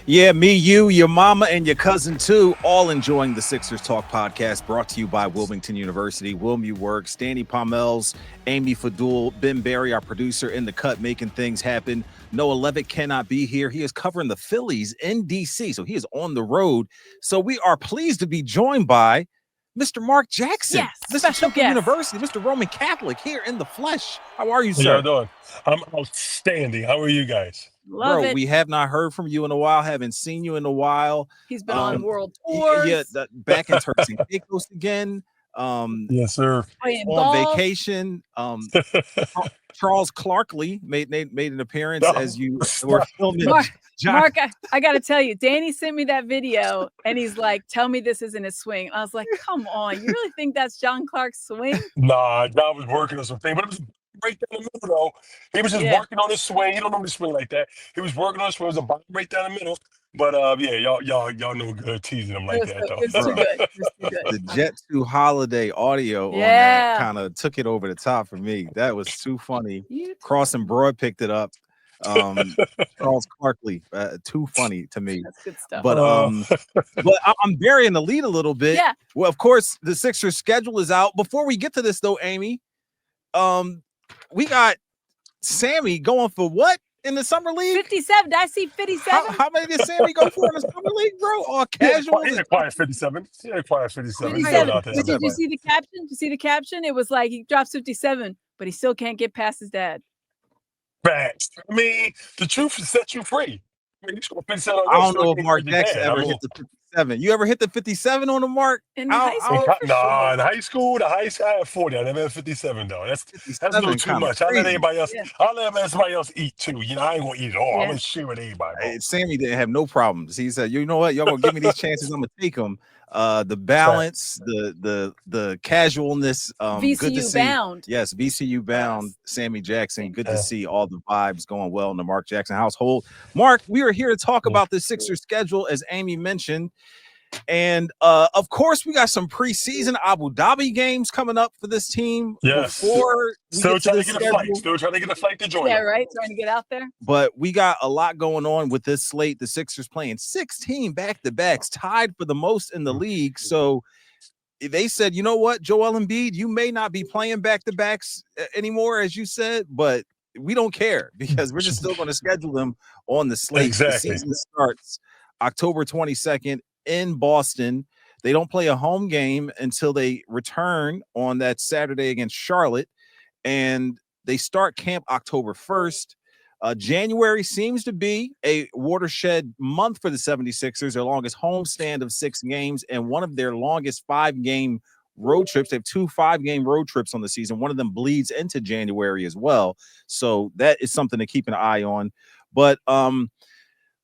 Yeah, me, you, your mama, and your cousin too, all enjoying the Sixers Talk podcast brought to you by Wilmington University, Wilmu Works, Danny Pommells, Amy Fadool, Ben Barry, our producer in the cut, making things happen. Noah Levitt cannot be here. He is covering the Phillies in DC, so he is on the road. So we are pleased to be joined by Mr. Marc Jackson, yes, Mr. Temple University, Mr. Roman Catholic here in the flesh. How are you, sir? How y'all doing? I'm outstanding. How are you guys? Love Bro, it. we have not heard from you in a while. Haven't seen you in a while. He's been on world tours. Yeah, back in Turks and Caicos again. Yes, sir. On vacation. Charles Clarkley made an appearance as you were filming. Mark, I got to tell you, Danny sent me that video, and he's like, "Tell me this isn't his swing." I was like, "Come on, you really think that's John Clark's swing?" Nah, John was working on something, but it was right down the middle, though. He was just working on his swing. You don't normally swing like that. He was working on his swing. It was a bomb right down the middle. But yeah, y'all know good teasing him like that, though. It's too good. It's too good. The Jet 2 Holiday audio on that kind of took it over the top for me. That was too funny. Cross and Broad picked it up. Charles Clarkley, too funny to me. That's good stuff. But I'm burying the lead a little bit. Yeah. Well, of course, the Sixers schedule is out. Before we get to this, though, Amy, we got Sammy going for what in the summer league? 57. Did I see 57? How many did Sammy go for in the summer league, bro? All casual. He acquired 57. He acquired 57. 57. Did you see the caption? Did you see the caption? It was like he drops 57, but he still can't get past his dad. Facts. I mean, the truth will set you free. I mean, I don't know if Marc Jackson ever hit the 57. You ever hit the 57 on the mark? In high school? Nah, in high school, I had 40. I never had 57 though. That's a little too much. I let anybody else. I'll let everybody else eat too. You know, I ain't gonna eat it all. I'm gonna share with anybody. Bro. Sammy didn't have no problems. He said, "You know what? Y'all gonna give me these chances. I'm gonna take them." The balance, the casualness. VCU good to see. bound. Yes, VCU bound. Yes. Sammy Jackson. Good to see all the vibes going well in the Marc Jackson household. Mark, we are here to talk about the Sixers schedule, as Amy mentioned. And of course, we got some preseason Abu Dhabi games coming up for this team. Yes. Before Still trying to get a flight. Still trying to get a flight to join. Yeah, right. Trying to get out there. But we got a lot going on with this slate. The Sixers playing 16 back-to-backs, tied for the most in the league. So they said, you know what, Joel Embiid, you may not be playing back-to-backs anymore, as you said, but we don't care because we're just still going to schedule them on the slate. Exactly. The season starts October 22nd. In Boston. They don't play a home game until they return on that Saturday against Charlotte, and they start camp October 1st. January seems to be a watershed month for the 76ers, their longest homestand of 6 games and one of their longest 5-game road trips. They have 2 5-game road trips on the season. One of them bleeds into January as well, so that is something to keep an eye on. But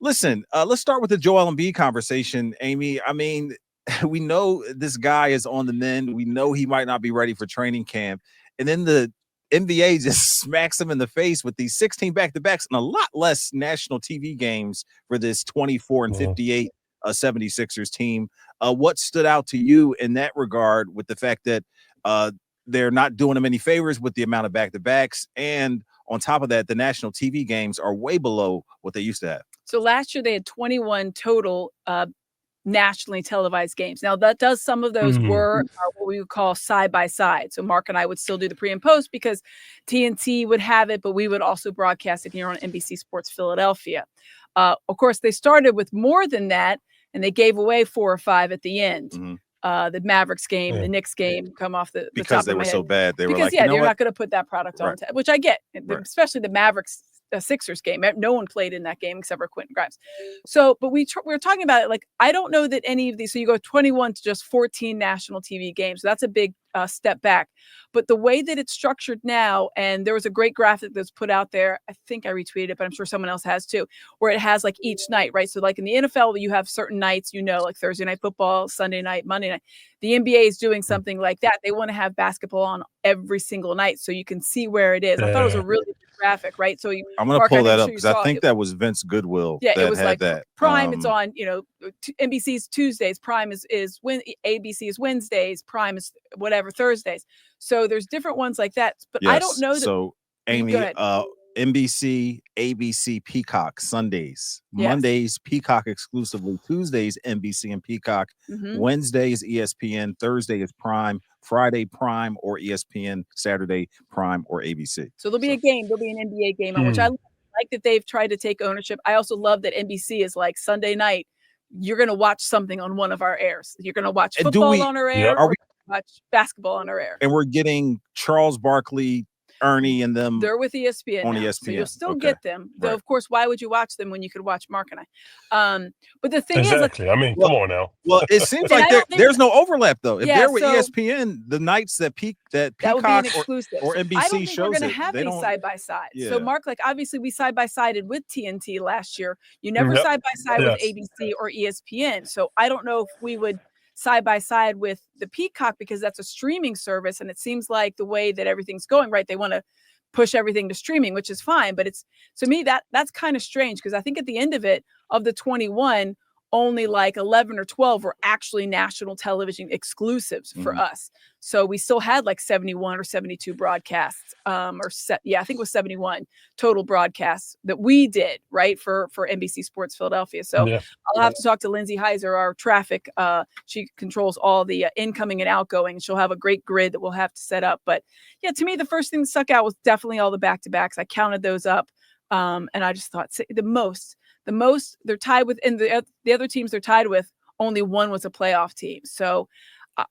listen, let's start with the Joel Embiid conversation, Amy. I mean, we know this guy is on the mend. We know he might not be ready for training camp. And then the NBA just smacks him in the face with these 16 back-to-backs and a lot less national TV games for this 24-58 76ers team. What stood out to you in that regard with the fact that they're not doing them any favors with the amount of back-to-backs? And on top of that, the national TV games are way below what they used to have. So last year they had 21 total nationally televised games. Now that does some of those were what we would call side by side. So Mark and I would still do the pre and post because TNT would have it, but we would also broadcast it here on NBC Sports Philadelphia. Of course, they started with more than that, and they gave away 4 or 5 at the end. The Mavericks game, the Knicks game come off the because top they of my were head. so bad. They were like, they're not going to put that product on, which I get, especially the Mavericks Sixers game. No one played in that game except for Quentin Grimes. So, but we were talking about it. Like, I don't know that any of these. So you go 21 to just 14 national TV games. So that's a big step back. But the way that it's structured now, and there was a great graphic that's put out there. I think I retweeted it, but I'm sure someone else has too, where it has like each night, right? So like in the NFL, you have certain nights, like Thursday night football, Sunday night, Monday night. The NBA is doing something like that. They want to have basketball on every single night so you can see where it is. I thought it was a really good graphic, right? So I'm going to pull that up because I think that was Vince Goodwill. Yeah, that it was had like that. Prime. It's on, NBC's Tuesdays. Prime is when ABC is Wednesdays. Prime is whatever Thursdays. So there's different ones like that. But I don't know that. So Amy, NBC, ABC, Peacock Sundays. Yes. Mondays, Peacock exclusively. Tuesdays, NBC and Peacock. Wednesdays, ESPN. Thursday is Prime. Friday, Prime or ESPN. Saturday, Prime or ABC. So there'll be a game. There'll be an NBA game on which I like that they've tried to take ownership. I also love that NBC is like Sunday night. You're going to watch something on one of our airs. You're going to watch football on our air. Or watch basketball on our air. And we're getting Charles Barkley, Ernie, and them. They're with ESPN on now, ESPN. so you'll still get them. Though, of course, why would you watch them when you could watch Mark and I? But the thing is, I mean, come on now. Well, it seems like there's no overlap though. If they're with ESPN, the nights that Peacock or NBC I don't think shows we're going to it, have they these don't side by side. Yeah. So, Mark, like obviously we side by sided with TNT last year. You never side by side with ABC or ESPN. So I don't know if we would side by side with the Peacock because that's a streaming service, and it seems like the way that everything's going, right? They want to push everything to streaming, which is fine. But it's, to me, that's kind of strange because I think at the end of it, of the 21, only like 11 or 12 were actually national television exclusives for us. So we still had like 71 or 72 broadcasts, I think it was 71 total broadcasts that we did, right, for NBC Sports Philadelphia. So I'll have to talk to Lindsay Heiser, our traffic. She controls all the incoming and outgoing, and she'll have a great grid that we'll have to set up. But yeah, to me, the first thing that stuck out was definitely all the back-to-backs. I counted those up, and I just thought the most they're tied with, and the other teams they're tied with, only one was a playoff team. So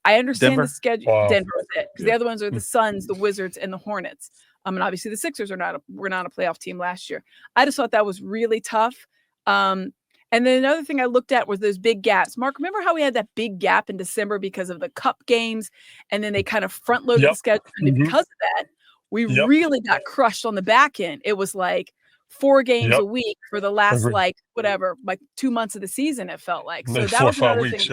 I understand the schedule. Wow. Denver was it, because the other ones are the Suns, the Wizards, and the Hornets. And obviously the Sixers were not a playoff team last year. I just thought that was really tough. And then another thing I looked at was those big gaps. Mark, remember how we had that big gap in December because of the cup games, and then they kind of front loaded the schedule, and because of that, we really got crushed on the back end. It was like 4 games a week for the last like 2 months of the season, it felt like. So that was 4 or 5 weeks.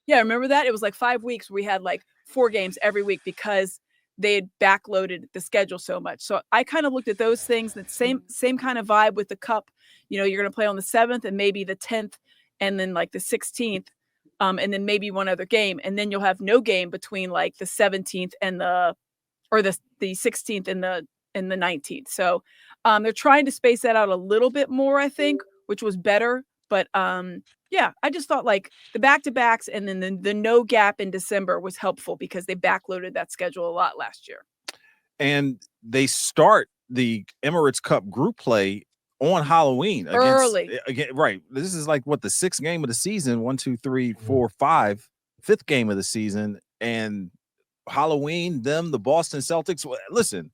Yeah, remember that? It was like 5 weeks where we had like 4 games every week because they had backloaded the schedule so much. So I kind of looked at those things, that same kind of vibe with the cup. You know, you're going to play on the 7th and maybe the 10th and then like the 16th, and then maybe one other game, and then you'll have no game between like the 17th and the 16th and the 19th. So they're trying to space that out a little bit more, I think, which was better. But yeah, I just thought like the back-to-backs and then the no gap in December was helpful because they backloaded that schedule a lot last year. And they start the Emirates Cup group play on Halloween early. Right. This is like what, the 6th game of the season, 1, 2, 3, 4, 5, 5th game of the season, and Halloween, the Boston Celtics. Listen,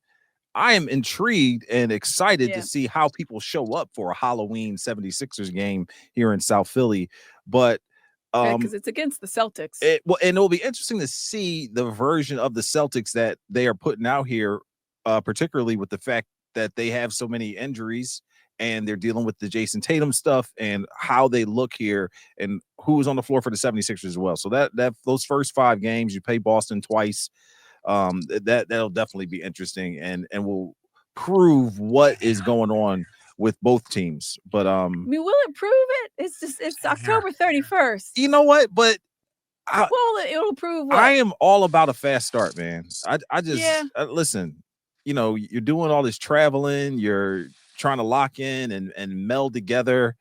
I am intrigued and excited to see how people show up for a Halloween 76ers game here in South Philly. But because it's against the Celtics. And it'll be interesting to see the version of the Celtics that they are putting out here, particularly with the fact that they have so many injuries and they're dealing with the Jason Tatum stuff and how they look here and who's on the floor for the 76ers as well. So that those first 5 games, you play Boston twice. That'll definitely be interesting and will prove what is going on with both teams. But I mean, will it prove it? It's October 31st. You know what? But it'll prove what? I am all about a fast start, man. I just listen, you know, you're doing all this traveling, you're trying to lock in and meld together.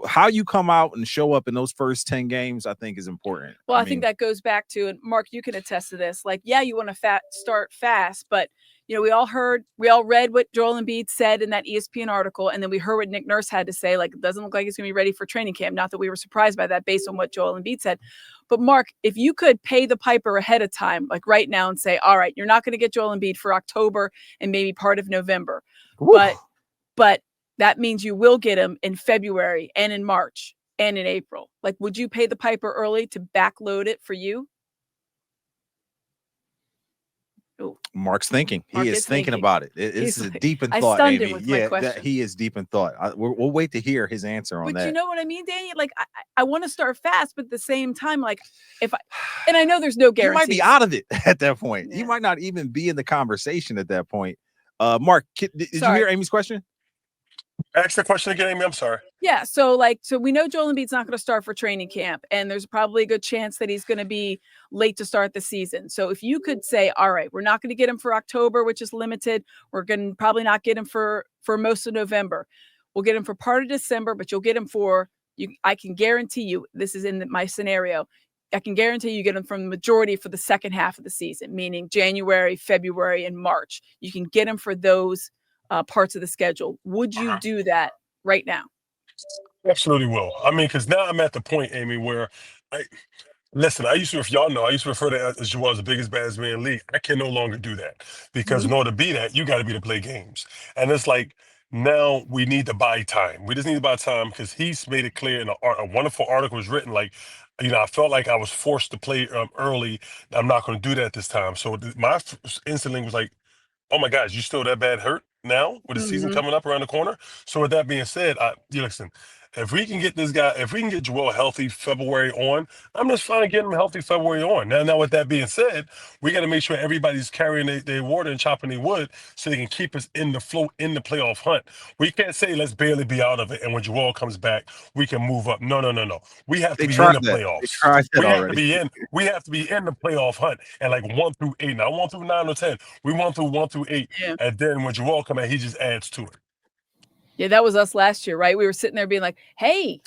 How you come out and show up in those first 10 games, I think is important. Well, I think that goes back to, and Mark, you can attest to this. Like, yeah, you want to start fast, but you know, we all read what Joel Embiid said in that ESPN article, and then we heard what Nick Nurse had to say. Like, it doesn't look like he's going to be ready for training camp. Not that we were surprised by that based on what Joel Embiid said. But Mark, if you could pay the piper ahead of time, like right now, and say, all right, you're not going to get Joel Embiid for October and maybe part of November, but that means you will get him in February and in March and in April. Like, would you pay the piper early to backload it for you? Ooh. Mark's thinking. He is thinking about it. It's deep in thought. I stunned him with my question. He is deep in thought. We'll wait to hear his answer on that. But you know what I mean, Danny? Like, I want to start fast, but at the same time, like, and I know there's no guarantee. You might be out of it at that point. Yeah. You might not even be in the conversation at that point. Mark, did you hear Amy's question? Ask the question again, Amy. I'm sorry. Yeah, so we know Joel Embiid's not going to start for training camp, and there's probably a good chance that he's going to be late to start the season. So if you could say, all right, we're not going to get him for October, which is limited. We're going to probably not get him for most of November. We'll get him for part of December, but you'll get him for you. I can guarantee you, this is in my scenario. I can guarantee you get him from the majority for the second half of the season, meaning January, February, and March. You can get him for those parts of the schedule. Would you do that right now? Absolutely will. I mean, because now I'm at the point, Amy, where listen, if y'all know, I used to refer to as Joel as the biggest, baddest man in the league. I can no longer do that because in order to be that, you got to be to play games. And it's like, now we need to buy time. We just need to buy time because he's made it clear in a wonderful article was written, like, I felt like I was forced to play early. I'm not going to do that this time. So my instinct was like, oh my gosh, you still that bad hurt now with the season coming up around the corner? So with that being said, listen, if we can get Joel healthy February on, I'm just fine getting him healthy February on. Now with that being said, we got to make sure everybody's carrying their water and chopping their wood so they can keep us in the flow in the playoff hunt. We can't say let's barely be out of it, and when Joel comes back, we can move up. No. We have to be in the playoffs. They tried that already. We have to be in the playoff hunt, and like 1 through 8, not 1 through 9 or 10. We 1 through 8, and then when Joel comes out, he just adds to it. Yeah, that was us last year, right? We were sitting there being like, hey,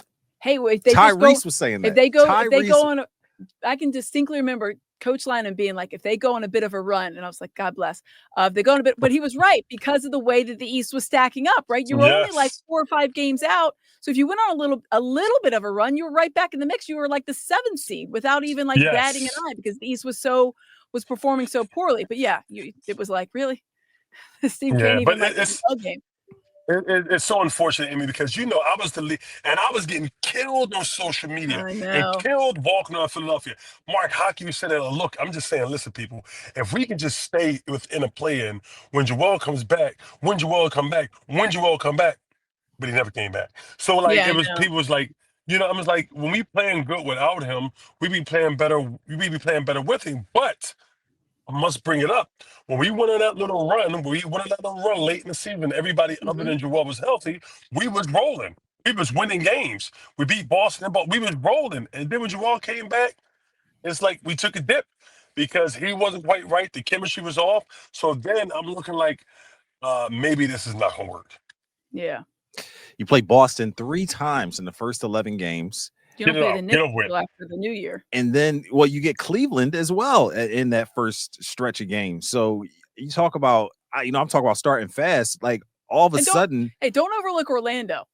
if they Tyrese was saying that. If they go on I can distinctly remember Coach Lynam being like, if they go on a bit of a run, and I was like, God bless. If they go on a bit, but he was right because of the way that the East was stacking up, right? You were only like 4 or 5 games out. So if you went on a little bit of a run, you were right back in the mix. You were like the 7th seed without even like batting an eye because the East was performing so poorly. But yeah, it was like, really? This team can't even like a game. It's so unfortunate, Amy, because I was the lead, and I was getting killed on social media and killed walking around Philadelphia. Mark, how can you say that? Look, I'm just saying, listen, people, if we can just stay within a play-in, when Joel comes back, but he never came back. So like people was like, I was like, when we playing good without him, we be playing better with him, but I must bring it up. When we went on that little run, late in the season, everybody other than Joel was healthy, we was rolling. We was winning games. We beat Boston, but we was rolling. And then when Joel came back, it's like we took a dip because he wasn't quite right. The chemistry was off. So then I'm looking like maybe this is not going to work. Yeah. You played Boston 3 times in the first 11 games. You don't play the Knicks after the new year. And then, you get Cleveland as well in that first stretch of games. So you talk about, I'm talking about starting fast. Like all of a sudden. Hey, don't overlook Orlando.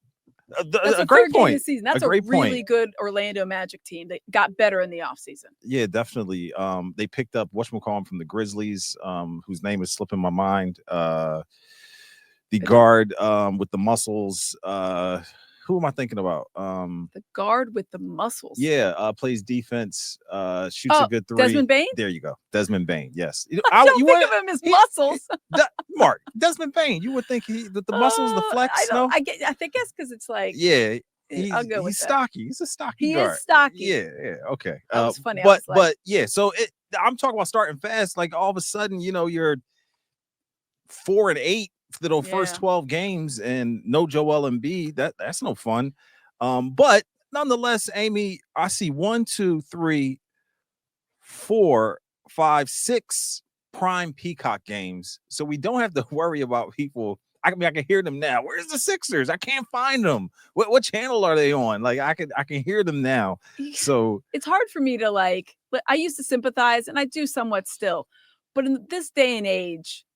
That's a great point. Season. That's a really good Orlando Magic team that got better in the offseason. Yeah, definitely. They picked up whatchamacallit from the Grizzlies, whose name is slipping my mind. The guard with the muscles. Who am I thinking about? The guard with the muscles. Yeah, plays defense, shoots a good 3. Desmond Bane? There you go. Desmond Bane, yes. I don't think of him as muscles. Mark, Desmond Bane, you would think the muscles, the flex, no? I think that's because it's like... Yeah, I'll go with he's stocky. He's a stocky guard. He is stocky. Yeah, okay. That was funny. But yeah, so I'm talking about starting fast. Like all of a sudden, you're 4-8 for the first 12 games and no Joel Embiid. That's no fun. But nonetheless, Amy, I see 1, 2, 3, 4, 5, 6 prime Peacock games. So we don't have to worry about people. I can hear them now. Where's the Sixers? I can't find them. What channel are they on? Like I can hear them now. So it's hard for me to like. I used to sympathize, and I do somewhat still. But in this day and age,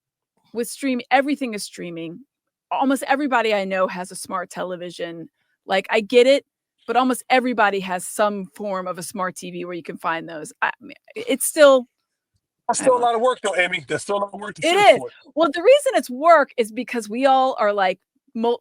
with streaming, everything is streaming. Almost everybody I know has a smart television. Like I get it, but almost everybody has some form of a smart TV where you can find those. It's still. That's still a lot of work, though, Amy. That's still a lot of work. It is. Well, the reason it's work is because we all are like,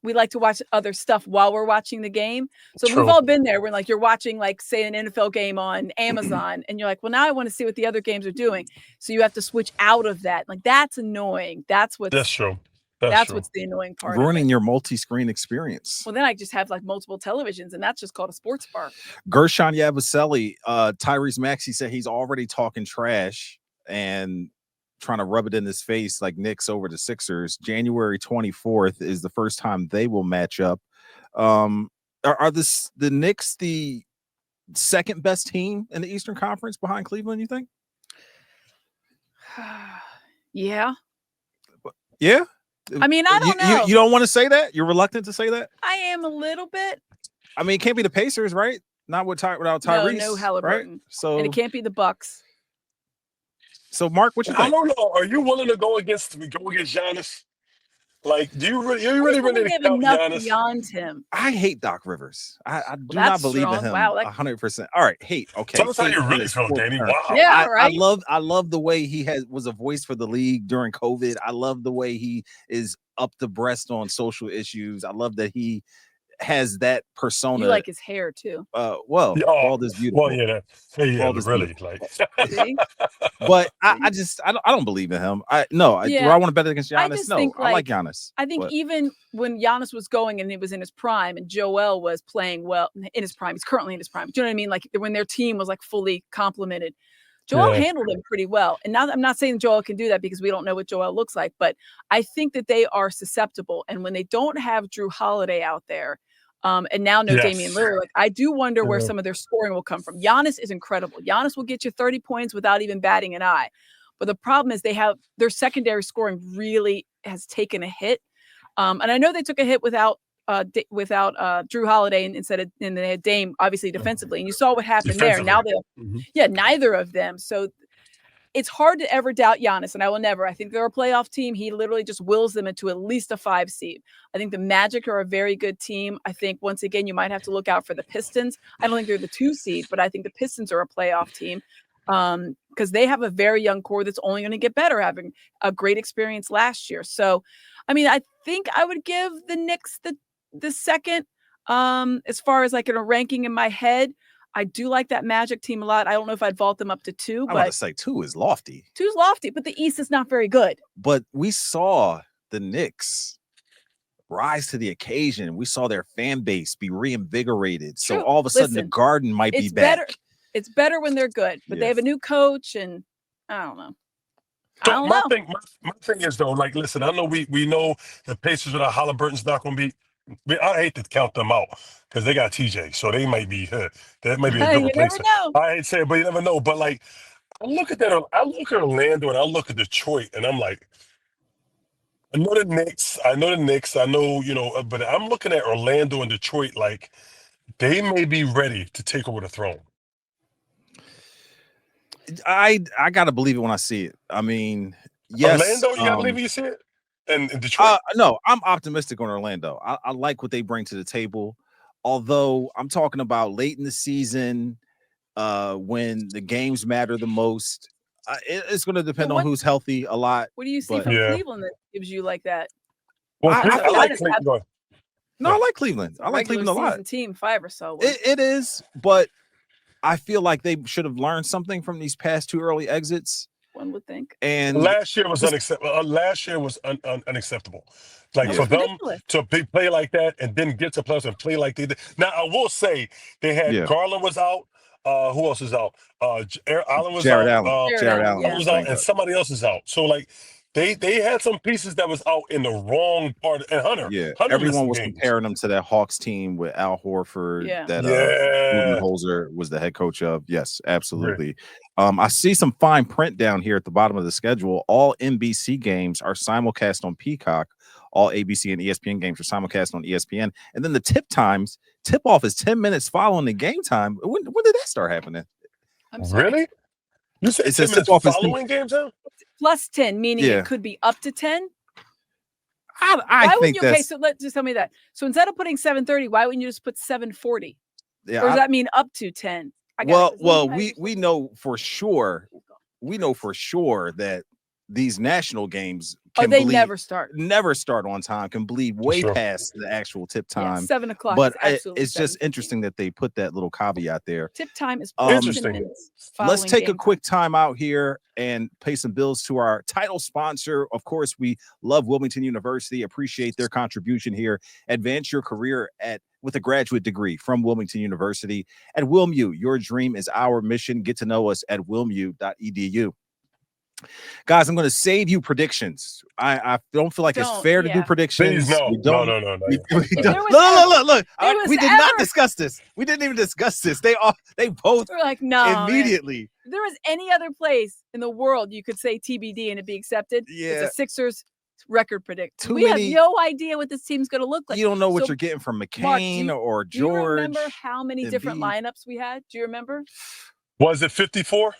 we like to watch other stuff while we're watching the game. So we've all been there when like you're watching like say an NFL game on Amazon and you're like, well, now I want to see what the other games are doing. So you have to switch out of that. Like that's annoying. That's true. That's what's the annoying part. Ruining your multi-screen experience. Well, then I just have like multiple televisions and that's just called a sports bar. Gershon Yabusele, Tyrese Maxey said he's already talking trash and trying to rub it in his face like Knicks over the Sixers. January 24th is the first time they will match up. Are the Knicks the second best team in the Eastern Conference behind Cleveland, you think? Yeah. Yeah. I mean, I don't know. You don't want to say that? You're reluctant to say that? I am a little bit. I mean, it can't be the Pacers, right? Not without Tyrese. No Halliburton. Right? So, and it can't be the Bucks. So, Mark, what you think? I don't know. Are you willing to go against Giannis? Like, do you really to count Giannis? Beyond him. I hate Doc Rivers. I do not believe in him. Wow, 100%. All right, hate. Okay, tell us how you really feel, Danny. Wow. Yeah, right. I love the way he was a voice for the league during COVID. I love the way he is up the breast on social issues. I love that he has that persona. You like his hair too. Bald is beautiful. Well, yeah, really. Like, but I don't believe in him. Do I want to bet against Giannis? No, I like Giannis. I think even when Giannis was going and he was in his prime, and Joel was playing well in his prime, he's currently in his prime. Do you know what I mean? Like when their team was like fully complemented, Joel handled him pretty well. And now I'm not saying Joel can do that because we don't know what Joel looks like, but I think that they are susceptible. And when they don't have Drew Holiday out there, and now Damian Lillard, like, I do wonder where some of their scoring will come from. Giannis is incredible. Giannis will get you 30 points without even batting an eye. But the problem is their secondary scoring really has taken a hit. And I know they took a hit without Drew Holiday and they had Dame obviously defensively. And you saw what happened there. Now neither of them. So it's hard to ever doubt Giannis, and I will never. I think they're a playoff team. He literally just wills them into at least a 5 seed. I think the Magic are a very good team. I think, once again, you might have to look out for the Pistons. I don't think they're the 2 seed, but I think the Pistons are a playoff team because they have a very young core that's only going to get better, having a great experience last year. So, I mean, I think I would give the Knicks the second as far as like in a ranking in my head. I do like that Magic team a lot. I don't know if I'd vault them up to 2, but I want to say 2 is lofty. 2 is lofty, but the East is not very good. But we saw the Knicks rise to the occasion. We saw their fan base be reinvigorated. True. So all of a sudden, the Garden might be back. It's better when they're good, but they have a new coach, and I don't know. So my thing is though, like, listen, I know we know the Pacers without Halliburton's not going to be. I hate to count them out because they got TJ, so they might be that might be a good replacement. I hate to say it, but you never know. But like, I look at Orlando and I look at Detroit, and I'm like, I know the Knicks, I know but I'm looking at Orlando and Detroit like they may be ready to take over the throne. I gotta believe it when I see it. I mean, yes, Orlando, you gotta believe it, you see it. And Detroit? No, I'm optimistic on Orlando. I like what they bring to the table. Although I'm talking about late in the season, when the games matter the most, it's going to depend on who's healthy a lot. What do you see from Cleveland that gives you like that? Well, I like Cleveland. No, I like Cleveland. I like Cleveland a lot. Team 5 or so. It is, but I feel like they should have learned something from these past 2 early exits. One would think. And last year was unacceptable. Last year was unacceppable. Like for them to play like that and then get to playoffs and play like they did. Now I will say they had Garland was out. Who else is out? Allen was Jared out. Jared Allen was out, and somebody else is out. So like they had some pieces that was out in the wrong part. And Hunter, everyone was comparing them to that Hawks team with Al Horford. That Budenholzer was the head coach of. Yes, absolutely. I see some fine print down here at the bottom of the schedule. All NBC games are simulcast on Peacock. All ABC and ESPN games are simulcast on ESPN. And then the tip-off is 10 minutes following the game time. When did that start happening? Really? You said 10 minutes following game time? Plus 10, meaning it could be up to 10? I think that's... Okay, so just tell me that. So instead of putting 7:30, why wouldn't you just put 7:40? Yeah, or does that mean up to 10? We know for sure. We know for sure that these national games never start on time, can bleed way past the actual tip time. 7 o'clock. But it's just interesting that they put that little caveat there. Tip time is interesting. Let's take a quick time out here and pay some bills to our title sponsor. Of course, we love Wilmington University, appreciate their contribution here. Advance your career with a graduate degree from Wilmington University. At WilmU, your dream is our mission. Get to know us at wilmu.edu. Guys, I'm going to save you predictions. I don't feel like it's fair to do predictions. Please, no. We don't. No. We don't. Look. We did not discuss this. We didn't even discuss this. They both were like, no, immediately. If there was any other place in the world you could say TBD and it'd be accepted, it's a Sixers record predict. We have no idea what this team's going to look like. You don't know what you're getting from McCain or George. Do you remember how many different lineups we had? Do you remember? Was it 54?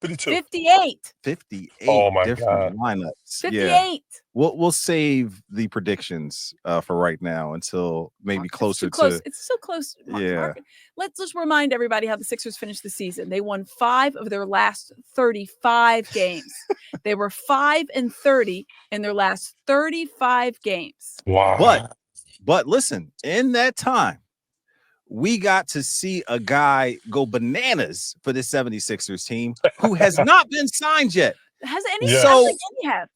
52. 58. 58 oh my different God. lineups. 58. Yeah. We'll save the predictions for right now until maybe closer to. It's so close. Yeah. Let's just remind everybody how the Sixers finished the season. They won 5 of their last 35 games. They were 5-30 in their last 35 games. Wow. But listen, in that time, we got to see a guy go bananas for the 76ers team who has not been signed yet. Has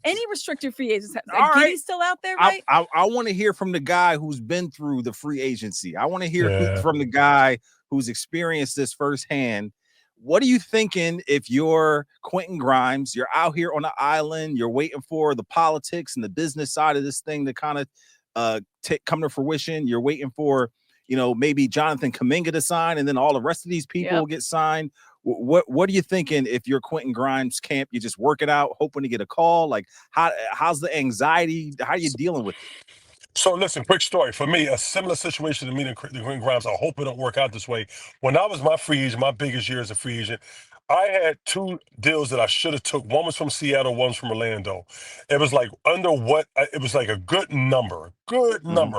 any restricted free agents? All right, still out there, right? I want to hear from the guy who's been through the free agency. I want to hear from the guy who's experienced this firsthand. What are you thinking if you're Quentin Grimes? You're out here on the island. You're waiting for the politics and the business side of this thing to kind of come to fruition. You're waiting for maybe Jonathan Kuminga to sign, and then all the rest of these people get signed. What are you thinking if you're Quentin Grimes camp? You just work it out, hoping to get a call. Like how's the anxiety? How are you dealing with it? So listen, quick story. For me, a similar situation to me and Quentin Grimes. I hope it don't work out this way. When I was my free agent, my biggest year as a free agent, I had 2 deals that I should have took. One was from Seattle, one was from Orlando. It was like it was like a good number,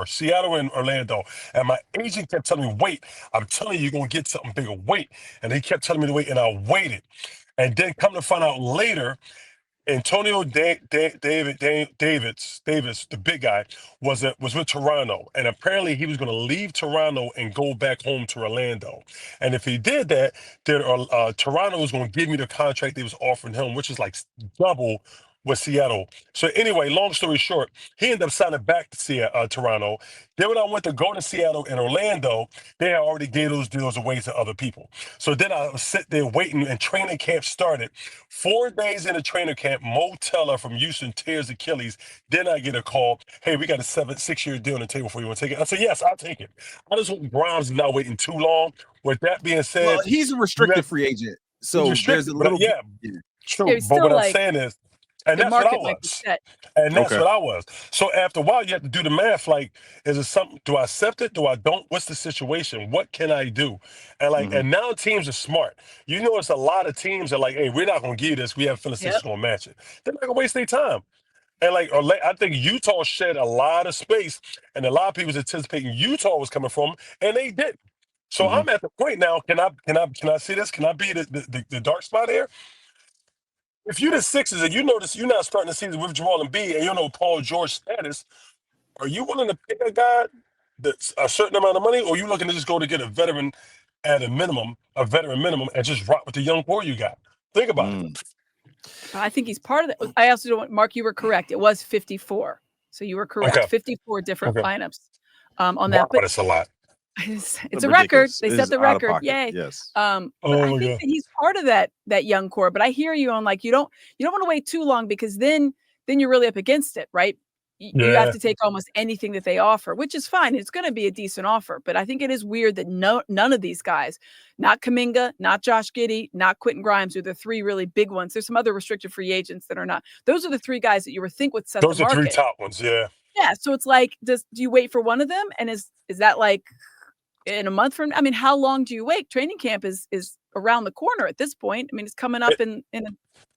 Seattle and Orlando. And my agent kept telling me, wait, I'm telling you, you're going to get something bigger. Wait. And he kept telling me to wait, and I waited. And then come to find out later, Antonio Davis, the big guy, was with Toronto, and apparently he was going to leave Toronto and go back home to Orlando. And if he did that, then Toronto was going to give me the contract they was offering him, which is like double with Seattle. So anyway, long story short, he ended up signing back to Toronto. Then when I went to go to Seattle and Orlando, they had already gave those deals away to other people. So then I was sitting there waiting, and training camp started. 4 days in the training camp, Mo Teller from Houston tears Achilles. Then I get a call, hey, we got a 6-year deal on the table for you. Want to take it? I said, yes, I'll take it. I just hope Grimes is not waiting too long. With that being said, he's a restricted free agent. So there's a little true. But what I'm saying is, and that's what I was. And that's what I was. So after a while, you have to do the math. Like, is it something? Do I accept it? Do I don't? What's the situation? What can I do? And and now teams are smart. You know, it's a lot of teams are like, hey, we're not going to give you this. We have a feeling it's going to match it. They're not going to waste their time. And I think Utah shed a lot of space, and a lot of people was anticipating Utah was coming from, and they didn't. So I'm at the point now. Can I see this? Can I be the dark spot here? If you're the Sixers and you notice you're not starting the season with Joel Embiid and you know Paul George's status, are you willing to pick a guy that's a certain amount of money, or are you looking to just go to get a veteran at a veteran minimum, and just rock with the young core you got? Think about it. I think he's part of that. I also don't, Mark, you were correct. It was 54. So you were correct. Okay. 54 different lineups on that. But it's a lot. It's a record. They set the record. Yay. Yes. I think that he's part of that young core. But I hear you on you don't want to wait too long, because then you're really up against it, right? You have to take almost anything that they offer, which is fine. It's going to be a decent offer. But I think it is weird that none of these guys, not Kuminga, not Josh Giddey, not Quentin Grimes, are the 3 really big ones. There's some other restricted free agents that are not. Those are the 3 guys that you would think would set the market. Those are 3 top ones, yeah. Yeah. So it's like, do you wait for one of them? And is that like in a month from? I mean, how long do you wait? Training camp is around the corner at this point. I mean, it's coming up in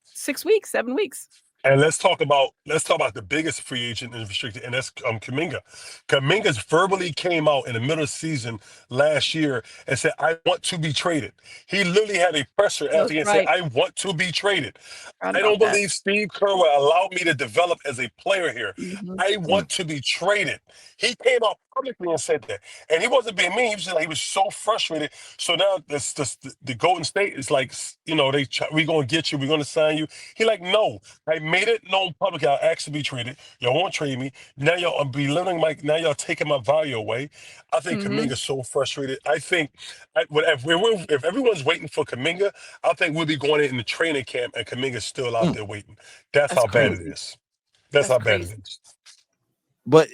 6 weeks, 7 weeks. And let's talk about the biggest free agent in restricted, and that's Kuminga. Kuminga's verbally came out in the middle of the season last year and said, I want to be traded. He literally had a presser after and said, I want to be traded. I don't believe Steve Kerr will allow me to develop as a player here. I want to be traded. He came out publicly and said that. And he wasn't being mean. He was just like, he was so frustrated. So now the Golden State is like, we going to get you. We're going to sign you. He like, no, I made it known publicly. I'll actually be traded. Y'all won't trade me. Now y'all belittling now y'all taking my value away. I think Kuminga's so frustrated. I think if everyone's waiting for Kuminga, I think we'll be going into training camp and Kuminga's still out there waiting. That's how bad it is. That's how bad it is. But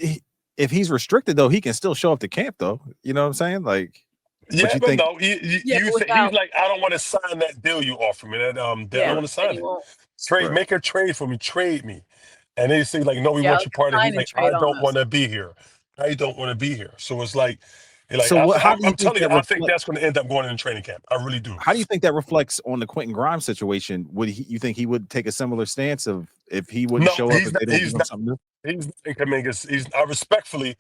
if he's restricted, though, he can still show up to camp, though. You know what I'm saying? Like, yeah, but no, he's like, I don't want to sign that deal you offer me. I don't want to sign it. Make a trade for me. Trade me. And they say, like, no, we want you part of it. He's like, I don't want to be here. I don't want to be here. So it's like, I'm telling you, I think that's going to end up going in training camp. I really do. How do you think that reflects on the Quentin Grimes situation? You think he would take a similar stance if he wouldn't show up? If they don't do something new? Respectfully,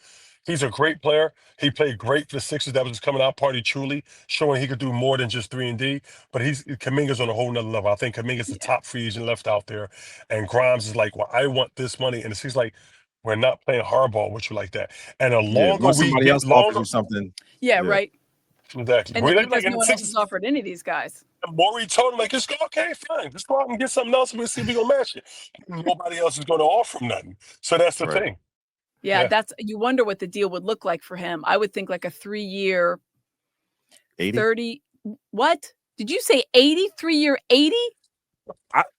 he's a great player. He played great for the Sixers. That was his coming out party, truly showing he could do more than just 3-and-D. But Kuminga's on a whole nother level. I think Kuminga's the top free agent left out there, and Grimes is like, well, I want this money, and he's like, we're not playing hardball with you like that. And the longer somebody else offers you something, right. Exactly. And because no one else has offered any of these guys. And Maury told him, like, just go, okay, fine. Just go out and get something else and we'll see if we can match it. Nobody else is going to offer him nothing. So that's the thing. Yeah, you wonder what the deal would look like for him. I would think like a 3-year 30. What? Did you say 80? 3-year 80?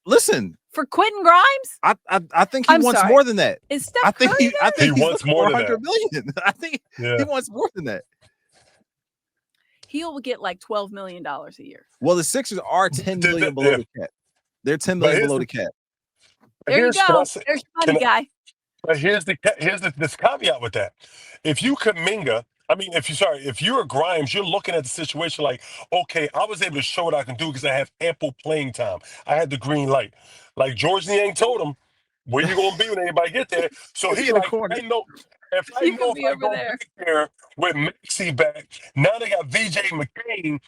Listen. For Quentin Grimes? I think he wants more than that. Is Steph Curry I think he wants more than $400 million. I think he wants more than that. He'll get like $12 million a year. Well, the Sixers are $10 million below the cap. They're $10 million below the cap. There you go. There's your money, guy. But here's this caveat with that. If you Kuminga, if you're a Grimes, you're looking at the situation like, okay, I was able to show what I can do because I have ample playing time. I had the green light. Like George Niang told him, where you gonna be when anybody get there? So he like, I know if I go back there with Maxey back, now they got VJ McCain.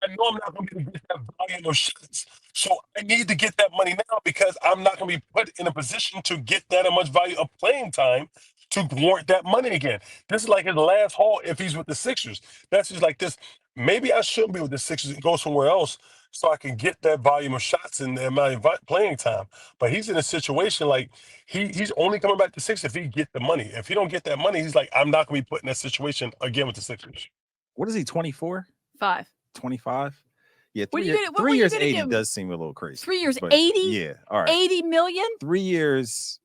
I know I'm not going to be able to get that volume of shots. So I need to get that money now because I'm not going to be put in a position to get that much value of playing time to warrant that money again. This is like his last haul if he's with the Sixers. That's just like this. Maybe I shouldn't be with the Sixers and go somewhere else so I can get that volume of shots and the amount of playing time. But he's in a situation like he's only coming back to Sixers if he get the money. If he don't get that money, he's like, I'm not going to be put in that situation again with the Sixers. What is he, 24? 5. 25? Yeah, 3 years 80 does seem a little crazy. 3 years 80? Yeah, all right. 80 million? 3 years.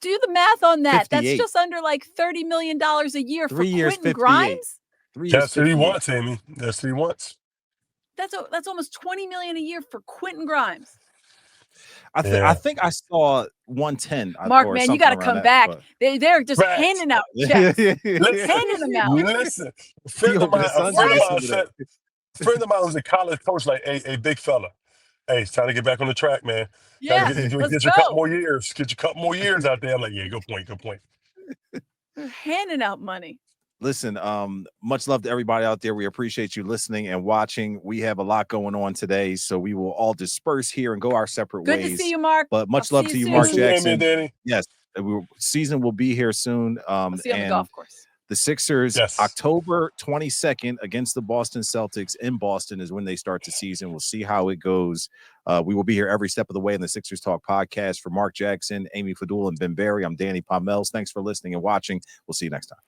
Do the math on that. 58. That's just under like $30 million a year for 3 years, Quentin Grimes. 3 years. That's what he wants, Amy. That's what he wants. That's almost $20 million a year for Quentin Grimes. I think I saw 110. Mark, man, you got to come back. They're just handing out checks. Handing them out. Listen, a friend of mine who's a college coach, like, hey, big fella. Hey, it's time to get back on the track, man. Yeah, get you a couple more years. Get you a couple more years out there. I'm like, yeah, good point. They're handing out money. Listen, much love to everybody out there. We appreciate you listening and watching. We have a lot going on today, so we will all disperse here and go our separate ways. Good to see you, Mark. But much love to you, Marc Jackson. Danny. Yes, season will be here soon. I'll see you on the golf course. The Sixers, October 22nd against the Boston Celtics in Boston is when they start the season. We'll see how it goes. We will be here every step of the way in the Sixers Talk podcast. For Marc Jackson, Amy Fadool, and Ben Berry, I'm Danny Pommells. Thanks for listening and watching. We'll see you next time.